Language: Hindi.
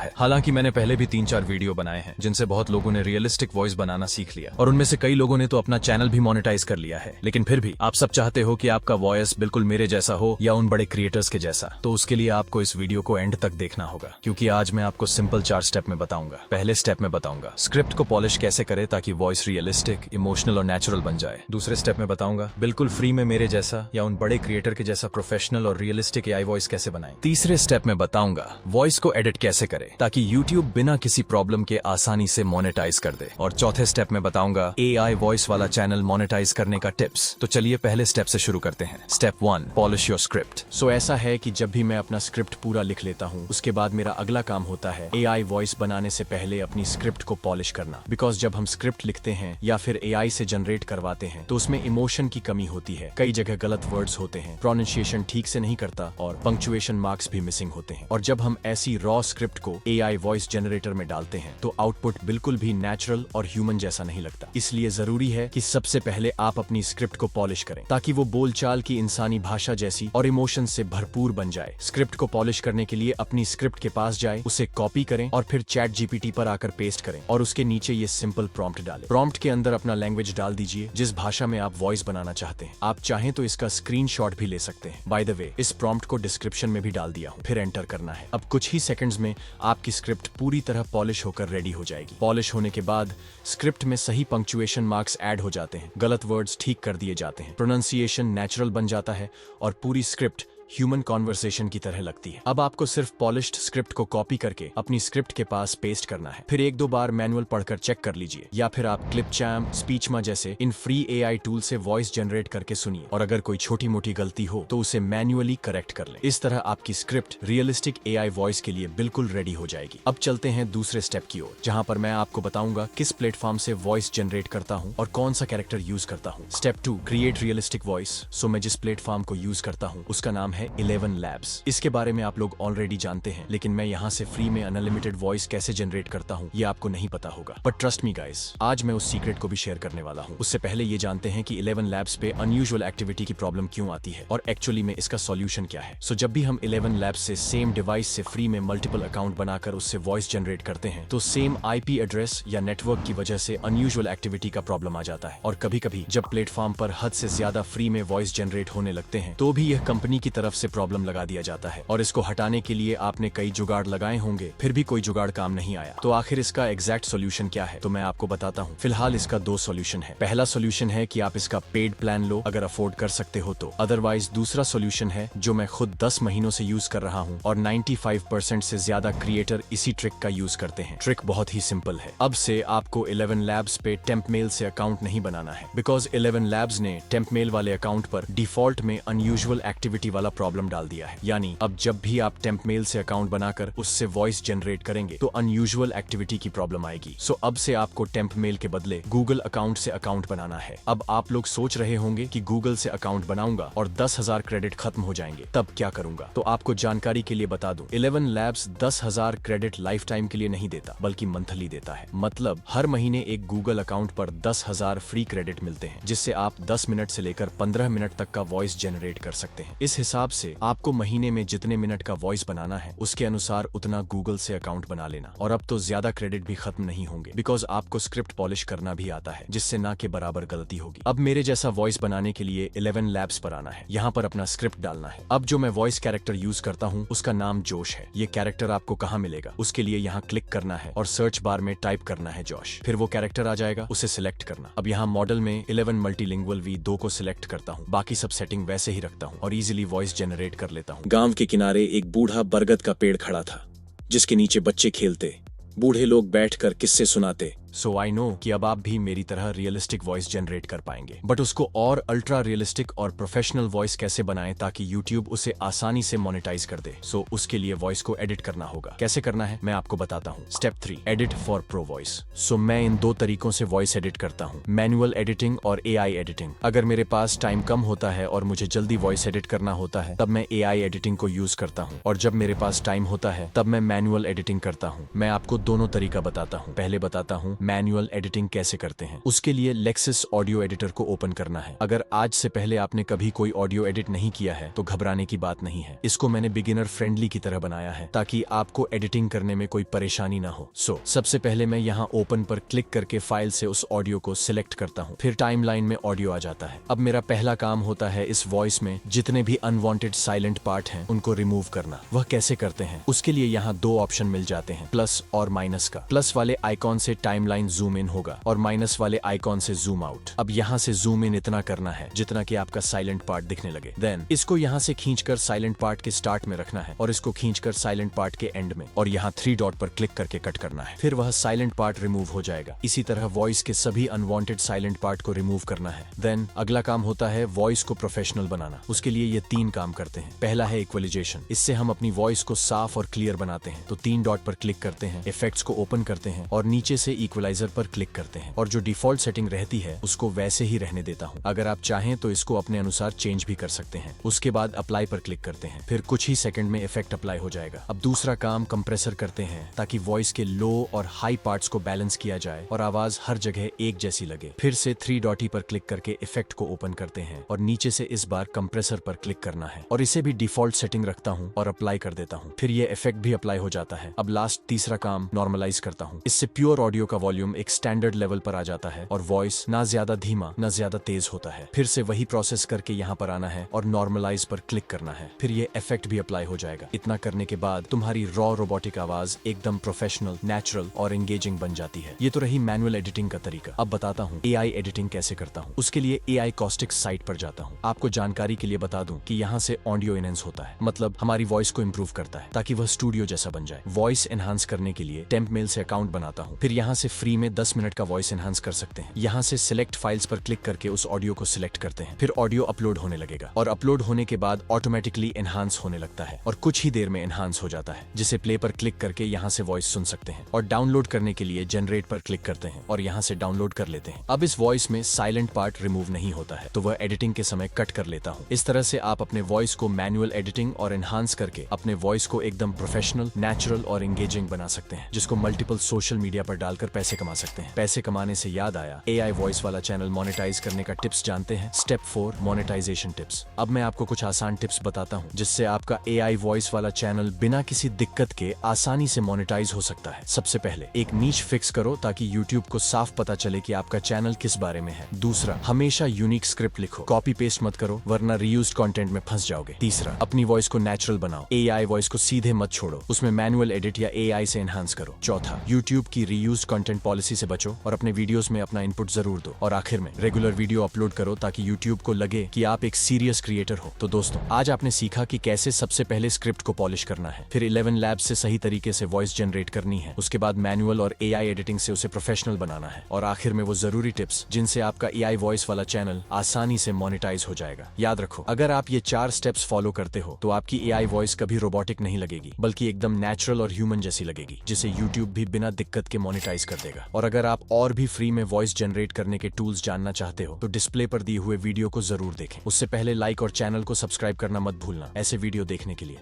है। हालांकि मैंने पहले भी 3-4 वीडियो बनाए हैं जिनसे बहुत लोगों ने रियलिस्टिक वॉइस बनाना सीख लिया और उनमें से कई लोगों ने तो अपना चैनल भी मोनेटाइज कर लिया है। लेकिन फिर भी आप सब चाहते हो कि आपका वॉइस बिल्कुल मेरे जैसा हो या उन बड़े क्रिएटर्स के जैसा, तो उसके लिए आपको इस वीडियो को एंड तक देखना होगा, क्योंकि आज मैं आपको सिंपल 4 स्टेप में बताऊंगा। पहले स्टेप में बताऊंगा स्क्रिप्ट को पॉलिश कैसे करें ताकि वॉइस रियलिस्टिक, इमोशनल और नेचुरल बन जाए। दूसरे स्टेप में बताऊंगा बिल्कुल फ्री में मेरे जैसा या उन बड़े क्रिएटर के जैसा प्रोफेशनल और रियलिस्टिक एआई वॉइस कैसे बनाएं। तीसरे स्टेप में बताऊंगा वॉइस को एडिट कैसे करें ताकि यूट्यूब बिना किसी प्रॉब्लम के आसानी से मोनेटाइज कर दे। और चौथे स्टेप में बताऊंगा एआई वॉइस वाला चैनल मोनेटाइज करने का टिप्स। तो चलिए पहले स्टेप से शुरू करते हैं। Step 1, polish your script. So ऐसा है कि जब भी मैं अपना स्क्रिप्ट पूरा लिख लेता हूँ, उसके बाद मेरा अगला काम होता है एआई वॉइस बनाने से पहले अपनी स्क्रिप्ट को पॉलिश करना। बिकॉज जब हम स्क्रिप्ट लिखते हैं या फिर एआई से जनरेट करवाते हैं तो उसमें इमोशन की कमी होती है, कई जगह गलत वर्ड्स होते हैं, प्रोनाउंसिएशन ठीक से नहीं करता और पंक्चुएशन मार्क्स भी मिसिंग होते हैं। और जब हम ऐसी रॉ स्क्रिप्ट को एआई वॉइस जनरेटर में डालते हैं तो आउटपुट बिल्कुल भी नेचुरल और ह्यूमन जैसा नहीं लगता। इसलिए जरूरी है कि सबसे पहले आप अपनी स्क्रिप्ट को पॉलिश करें ताकि वो बोलचाल की इंसानी भाषा जैसी और इमोशन से भरपूर बन जाए। स्क्रिप्ट को पॉलिश करने के लिए अपनी स्क्रिप्ट के पास जाए, उसे कॉपी करें और फिर चैट जीपीटी पर आकर पेस्ट करें और उसके नीचे ये सिंपल प्रॉम्प्ट डालें। प्रॉम्प्ट के अंदर अपना लैंग्वेज डाल दीजिए जिस भाषा में आप वॉइस बनाना चाहते हैं। आप चाहें तो इसका स्क्रीनशॉट भी ले सकते हैं। बाय द वे, इस प्रॉम्प्ट को डिस्क्रिप्शन में भी डाल दिया हूं। फिर एंटर करना है। अब कुछ ही सेकंड्स में आपकी स्क्रिप्ट पूरी तरह पॉलिश होकर रेडी हो जाएगी। पॉलिश होने के बाद स्क्रिप्ट में सही पंक्चुएशन मार्क्स ऐड हो जाते हैं, गलत वर्ड्स ठीक कर दिए जाते हैं, प्रोनाउंसिएशन नेचुरल बन जाता है और पूरी स्क्रिप्ट ह्यूमन कॉन्वर्सेशन की तरह लगती है। अब आपको सिर्फ पॉलिश्ड स्क्रिप्ट को कॉपी करके अपनी स्क्रिप्ट के पास पेस्ट करना है। फिर 1-2 बार मैनुअल पढ़कर चेक कर लीजिए या फिर आप क्लिपचैम्प, स्पीचमा जैसे इन फ्री एआई टूल से वॉइस जनरेट करके सुनिए और अगर कोई छोटी मोटी गलती हो तो उसे मैन्युअली करेक्ट कर ले। इस तरह आपकी स्क्रिप्ट रियलिस्टिक एआई वॉइस के लिए बिल्कुल रेडी हो जाएगी। अब चलते हैं दूसरे स्टेप की ओर, जहां पर मैं आपको बताऊंगा किस प्लेटफॉर्म से वॉइस जनरेट करता हूं और कौन सा कैरेक्टर यूज करता हूं। Step 2, create realistic voice. So मैं जिस प्लेटफॉर्म को यूज करता हूं उसका नाम है 11 Labs। इसके बारे में आप लोग ऑलरेडी जानते हैं, लेकिन मैं यहाँ से फ्री में अनलिमिटेड वॉइस कैसे जनरेट करता हूँ ये आपको नहीं पता होगा। बट ट्रस्ट मी गाइस, आज मैं उस सीक्रेट को भी शेयर करने वाला हूँ। उससे पहले ये जानते हैं कि 11 Labs पे अनयूजुअल एक्टिविटी की प्रॉब्लम क्यों आती है और एक्चुअली में इसका सॉल्यूशन क्या है। सो जब भी हम 11 Labs से सेम डिवाइस से फ्री में मल्टीपल अकाउंट बनाकर उससे वॉइस जनरेट करते हैं तो सेम आईपी एड्रेस या नेटवर्क की वजह से अनयूजुअल एक्टिविटी का प्रॉब्लम आ जाता है। और कभी कभी जब प्लेटफॉर्म पर हद से ज्यादा फ्री में वॉइस जनरेट होने लगते हैं तो भी यह कंपनी की तरफ से प्रॉब्लम लगा दिया जाता है और इसको हटाने के लिए आपने कई जुगाड़ लगाए होंगे, फिर भी कोई जुगाड़ काम नहीं आया। तो आखिर इसका एग्जैक्ट सॉल्यूशन क्या है तो मैं आपको बताता हूँ। फिलहाल इसका 2 सॉल्यूशन है। पहला सॉल्यूशन है कि आप इसका पेड प्लान लो अगर अफोर्ड कर सकते हो तो। अदरवाइज दूसरा सॉल्यूशन है जो मैं खुद 10 महीनों से यूज कर रहा हूँ और 95% से ज्यादा क्रिएटर इसी ट्रिक का यूज करते हैं। ट्रिक बहुत ही सिंपल है। अब से आपको 11 Labs पे टेम्प मेल से अकाउंट नहीं बनाना है, बिकॉज 11 Labs ने टेम्प मेल वाले अकाउंट पर डिफॉल्ट में अनयूजुअल एक्टिविटी वाला प्रॉब्लम डाल दिया है। यानी अब जब भी आप टेम्प मेल से अकाउंट बनाकर उससे वॉइस जनरेट करेंगे तो अनयूजुअल एक्टिविटी की प्रॉब्लम आएगी। सो अब से आपको टेम्प मेल के बदले गूगल अकाउंट से अकाउंट बनाना है। अब आप लोग सोच रहे होंगे कि गूगल से अकाउंट बनाऊंगा और 10,000 क्रेडिट खत्म हो जाएंगे, तब क्या करूंगा। तो आपको जानकारी के लिए बता दूं, 11 Labs 10,000 क्रेडिट लाइफ टाइम के लिए नहीं देता बल्कि मंथली देता है। मतलब हर महीने एक गूगल अकाउंट पर 10,000 फ्री क्रेडिट मिलते हैं जिससे आप 10 मिनट से लेकर 15 मिनट तक का वॉइस जनरेट कर सकते हैं। इस हिसाब से आपको महीने में जितने मिनट का वॉइस बनाना है उसके अनुसार उतना गूगल से अकाउंट बना लेना। और अब तो ज्यादा क्रेडिट भी खत्म नहीं होंगे बिकॉज आपको स्क्रिप्ट पॉलिश करना भी आता है जिससे ना के बराबर गलती होगी। अब मेरे जैसा वॉइस बनाने के लिए 11 Labs पर आना है, यहाँ पर अपना स्क्रिप्ट डालना है। अब जो मैं वॉइस कैरेक्टर यूज करता हूँ उसका नाम जोश है। ये कैरेक्टर आपको कहाँ मिलेगा उसके लिए यहाँ क्लिक करना है और सर्च बार में टाइप करना है जोश। फिर वो कैरेक्टर आ जाएगा, उसे सिलेक्ट करना। अब यहाँ मॉडल में 11 मल्टीलिंगुअल V2 को सिलेक्ट करता हूँ, बाकी सब सेटिंग वैसे ही रखता हूँ और इजिली वॉइस जनरेट कर लेता हूँ। गांव के किनारे एक बूढ़ा बरगद का पेड़ खड़ा था जिसके नीचे बच्चे खेलते, बूढ़े लोग बैठकर किस्से सुनाते। सो आई नो कि अब आप भी मेरी तरह रियलिस्टिक वॉइस जनरेट कर पाएंगे, बट उसको और अल्ट्रा रियलिस्टिक और प्रोफेशनल वॉइस कैसे बनाएं ताकि यूट्यूब उसे आसानी से मोनेटाइज कर दे। सो उसके लिए वॉइस को एडिट करना होगा। कैसे करना है मैं आपको बताता हूँ। Step 3, edit for pro voice. So मैं इन 2 तरीकों से वॉइस एडिट करता हूँ, मैनुअल एडिटिंग और एआई एडिटिंग। अगर मेरे पास टाइम कम होता है और मुझे जल्दी वॉइस एडिट करना होता है तब मैं एआई एडिटिंग को यूज करता हूँ, और जब मेरे पास टाइम होता है तब मैं मैनुअल एडिटिंग करता हूँ। मैं आपको दोनों तरीका बताता हूँ। पहले बताता हूँ मैनुअल एडिटिंग कैसे करते हैं। उसके लिए लेक्सिस ऑडियो एडिटर को ओपन करना है। अगर आज से पहले आपने कभी कोई ऑडियो एडिट नहीं किया है तो घबराने की बात नहीं है। इसको मैंने बिगिनर फ्रेंडली की तरह बनाया है ताकि आपको एडिटिंग करने में कोई परेशानी ना हो। सबसे पहले मैं यहाँ ओपन पर क्लिक करके फाइल से उस ऑडियो को सिलेक्ट करता हूँ। फिर टाइमलाइन में ऑडियो आ जाता है। अब मेरा पहला काम होता है इस वॉइस में जितने भी अनवांटेड साइलेंट पार्ट हैं उनको रिमूव करना। वह कैसे करते हैं? उसके लिए यहाँ दो ऑप्शन मिल जाते हैं, प्लस और माइनस का। प्लस वाले आइकॉन से टाइमलाइन जूम इन होगा और माइनस वाले आइकॉन से जूम आउट। अब यहाँ से जूम इन इतना करना है जितना कि आपका साइलेंट पार्ट दिखने लगे। देन इसको यहाँ से खींचकर साइलेंट पार्ट के स्टार्ट में रखना है और इसको खींचकर साइलेंट पार्ट के एंड में, और यहाँ 3 डॉट पर क्लिक करके कट करना है। फिर वह साइलेंट पार्ट रिमूव हो जाएगा। इसी तरह वॉइस के सभी अनवांटेड साइलेंट पार्ट को रिमूव करना है। देन अगला काम होता है वॉइस को प्रोफेशनल बनाना। उसके लिए ये 3 काम करते हैं। पहला है इक्वलाइजेशन। इससे हम अपनी वॉइस को साफ और क्लियर बनाते हैं। तो 3 डॉट पर क्लिक करते हैं, इफेक्ट्स को ओपन करते हैं और नीचे से इक्वलाइजर पर क्लिक करते हैं, और जो डिफॉल्ट सेटिंग रहती है उसको वैसे ही रहने देता हूँ। अगर आप चाहें तो इसको अपने अनुसार चेंज भी कर सकते हैं। उसके बाद अप्लाई पर क्लिक करते हैं। फिर कुछ ही सेकंड में इफेक्ट अप्लाई हो जाएगा। अब दूसरा काम कंप्रेसर करते हैं ताकि वॉइस के लो और हाई पार्ट्स को बैलेंस किया जाए और आवाज हर जगह एक जैसी लगे। फिर से 3 डॉट पर क्लिक करके इफेक्ट को ओपन करते हैं और नीचे से इस बार कंप्रेसर पर क्लिक करना है और इसे भी डिफॉल्ट सेटिंग रखता हूँ और अप्लाई कर देता हूँ। फिर ये इफेक्ट भी अप्लाई हो जाता है। अब लास्ट तीसरा काम नॉर्मलाइज करता हूँ। इससे प्योर ऑडियो का वॉल्यूम एक स्टैंडर्ड लेवल पर आ जाता है और वॉइस ना ज्यादा धीमा ना ज्यादा तेज होता है। फिर से वही प्रोसेस करके यहाँ पर आना है और नॉर्मलाइज पर क्लिक करना है। फिर ये इफेक्ट भी अप्लाई हो जाएगा। इतना करने के बाद तुम्हारी रॉ रोबोटिक आवाज एकदम प्रोफेशनल, नेचुरल और एंगेजिंग बन जाती है। ये तो रही मैनुअल एडिटिंग का तरीका। अब बताता हूँ एआई एडिटिंग कैसे करता हूँ। उसके लिए एआई कॉस्टिक साइट पर जाता हूँ। आपको जानकारी के लिए बता दूं कि यहाँ से ऑडियो एनहांस होता है, मतलब हमारी वॉइस को इंप्रूव करता है ताकि वह स्टूडियो जैसा बन जाए। वॉइस एनहांस करने के लिए टेम्प मेल से अकाउंट बनाता हूँ। फिर यहाँ से फ्री में 10 मिनट का वॉइस एनहांस कर सकते हैं। यहाँ से सिलेक्ट फाइल्स पर क्लिक करके उस ऑडियो को सिलेक्ट करते हैं। फिर ऑडियो अपलोड होने लगेगा और अपलोड होने के बाद ऑटोमेटिकली एनहांस होने लगता है और कुछ ही देर में एनहांस हो जाता है, जिसे प्ले पर क्लिक करके यहाँ से वॉइस सुन सकते हैं। और डाउनलोड करने के लिए जनरेट पर क्लिक करते हैं और यहाँ से डाउनलोड कर लेते हैं। अब इस वॉइस में साइलेंट पार्ट रिमूव नहीं होता है तो वह एडिटिंग के समय कट कर लेता हूँ। इस तरह से आप अपने वॉइस को मैनुअल एडिटिंग और एनहांस करके अपने वॉइस को एकदम प्रोफेशनल, नेचुरल और एंगेजिंग बना सकते हैं, जिसको मल्टीपल सोशल मीडिया पर डालकर पैसे कमा सकते हैं। पैसे कमाने से याद आया, एआई वॉइस वाला चैनल मोनेटाइज करने का टिप्स जानते हैं? Step 4 monetization tips. अब मैं आपको कुछ आसान टिप्स बताता हूँ जिससे आपका एआई वॉइस वाला चैनल बिना किसी दिक्कत के आसानी से मोनेटाइज हो सकता है। सबसे पहले एक नीच फिक्स करो ताकि यूट्यूब को साफ पता चले कि आपका चैनल किस बारे में है। दूसरा, हमेशा यूनिक स्क्रिप्ट लिखो, कॉपी पेस्ट मत करो वरना रीयूज्ड कंटेंट में फंस जाओगे। तीसरा, अपनी वॉइस को नेचुरल बनाओ, एआई वॉइस को सीधे मत छोड़ो, उसमें मैनुअल एडिट या एआई से एनहांस करो। चौथा, यूट्यूब की रीयूज्ड कंटेंट पॉलिसी से बचो और अपने वीडियोस में अपना इनपुट जरूर दो। और आखिर में रेगुलर वीडियो अपलोड करो ताकि यूट्यूब को लगे कि आप एक सीरियस क्रिएटर हो। तो दोस्तों, आज आपने सीखा कि कैसे सबसे पहले स्क्रिप्ट को पॉलिश करना है, फिर 11 लैब्स से सही तरीके से वॉइस जनरेट करनी है, उसके बाद मैनुअल और एआई एडिटिंग से उसे प्रोफेशनल बनाना है, और आखिर में वो जरूरी टिप्स जिनसे आपका एआई वॉइस वाला चैनल आसानी से मोनेटाइज हो जाएगा। याद रखो, अगर आप ये 4 स्टेप्स फॉलो करते हो तो आपकी एआई वॉइस कभी रोबोटिक नहीं लगेगी, बल्कि एकदम नेचुरल और ह्यूमन जैसी लगेगी, जिसे यूट्यूब भी बिना दिक्कत के मोनेटाइज कर देगा। और अगर आप और भी फ्री में वॉइस जनरेट करने के टूल्स जानना चाहते हो तो डिस्प्ले पर दिए हुए वीडियो को जरूर देखें। उससे पहले लाइक और चैनल को सब्सक्राइब करना मत भूलना ऐसे वीडियो देखने के लिए।